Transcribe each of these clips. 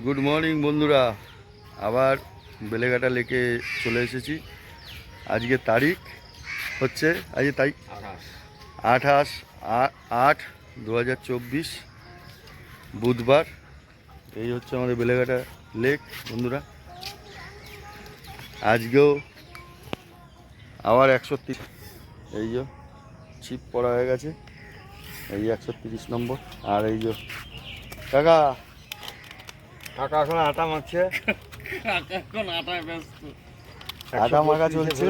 Good morning বন্ধুরা, আবার বেলেঘাটা লেকে চলে এসেছি। আজকে তারিখ হচ্ছে তারিখ 28/8/2024 বুধবার। এই হচ্ছে আমাদের বেলেঘাটা লেক বন্ধুরা। আজকেও আবার 130 এই যে ছিপ পড়া হয়ে গেছে, এই 130 নম্বর। আর এই যে কাকা কাকা এখন আটা মারছে, আটা মাখা চলছে।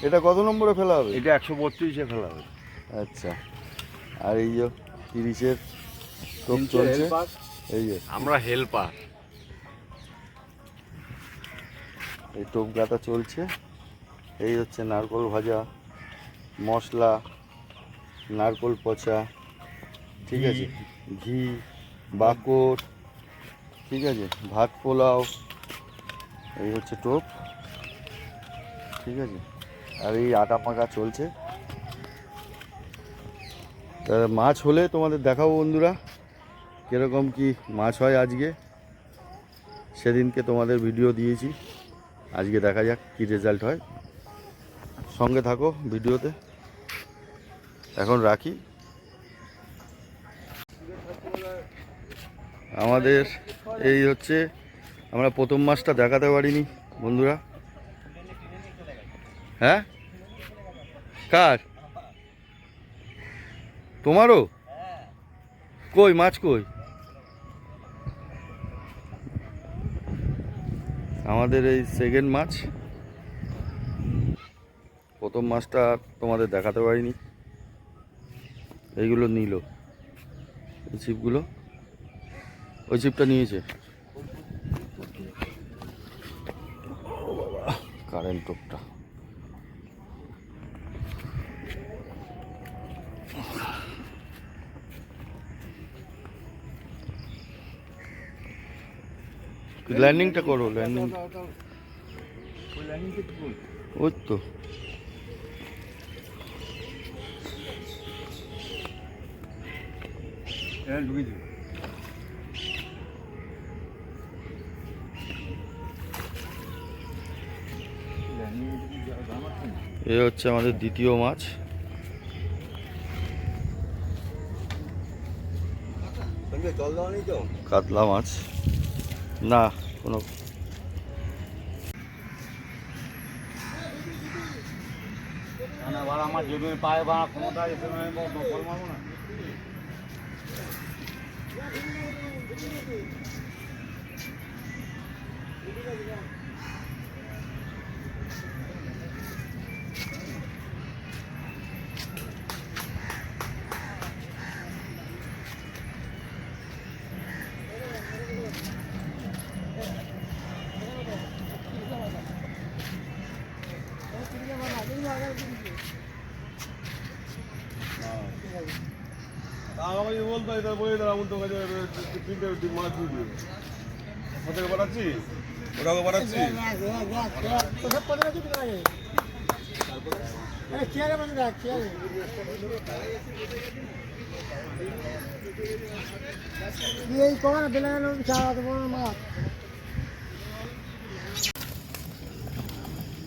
এটা কত নম্বরে ফেলা হবে? এটা 132-এ ফেলা হবে। আচ্ছা, আর এই যে 30-এর টোপ চলছে। এই যে আমরা হেল্পার। এই টোপ গাঁথা চলছে। এই হচ্ছে নারকোল ভাজা, মশলা, নারকোল পচা, ঠিক আছে, ঘি, বাকর, ঠিক আছে, ভাত পোলাও। এই হচ্ছে টোপ, ঠিক আছে। আর এই আটা মাখা চলছে। তা মাছ হলে তোমাদের দেখাবো বন্ধুরা, কীরকম কি মাছ হয় আজকে। সেদিনকে তোমাদের ভিডিও দিয়েছি, আজকে দেখা যাক কি রেজাল্ট হয়। সঙ্গে থাকো ভিডিওতে। এখন রাখি। আমাদের এই হচ্ছে, আমরা প্রথম মাছটা দেখাতে পারিনি বন্ধুরা। হ্যাঁ, কার? তোমারও? কই মাছ কই? আমাদের এই সেকেন্ড মাছ। প্রথম মাছটা তোমাদের দেখাতে পারিনি। এইগুলো নিল, এই ছিপগুলো, ওই ছিপটা নিয়েছে। কারেন্ট টোপটা ল্যান্ডিংটা করো, ল্যান্ডিং। ওই তো এ হচ্ছে আমাদের দ্বিতীয় মাছ। কাতলা মাছ না, কোনো আমার জমির পায়ে বাড়া ক্ষমতা এসে বল মারবো না। আমাকে বলতো এটা বলে দাও, এমন তো কাছে তিনটে মাছ দিয়ে দিও। কোথাকে পাঠাচ্ছি, ওটাকে পাঠাচ্ছি।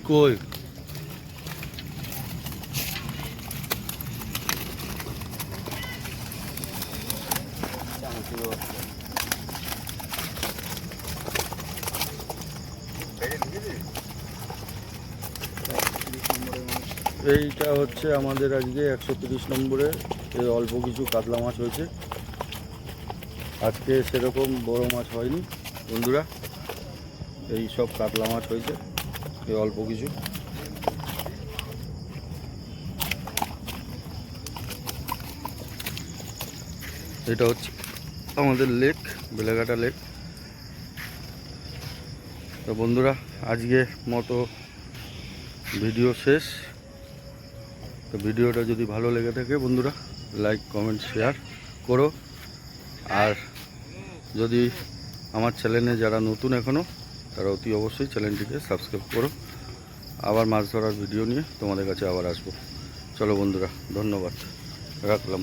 কই এইটা হচ্ছে আমাদের আজকে 130 নম্বরে। এই অল্প কিছু কাতলা মাছ হয়েছে আজকে, সেরকম বড় মাছ হয়নি বন্ধুরা। এই সব কাতলা মাছ হয়েছে, এই অল্প কিছু। এটা হচ্ছে আমাদের লেক, বেলেঘাটা লেক। তো বন্ধুরা, আজকে মতো ভিডিও শেষ। তো ভিডিওটা যদি ভালো লেগে থাকে বন্ধুরা, লাইক কমেন্ট শেয়ার করো। আর যদি আমার চ্যানেলে যারা নতুন এখনও, তারা অতি অবশ্যই চ্যানেলটিকে সাবস্ক্রাইব করো। আবার মাছ ধরার ভিডিও নিয়ে তোমাদের কাছে আবার আসবো। চলো বন্ধুরা, ধন্যবাদ, রাখলাম।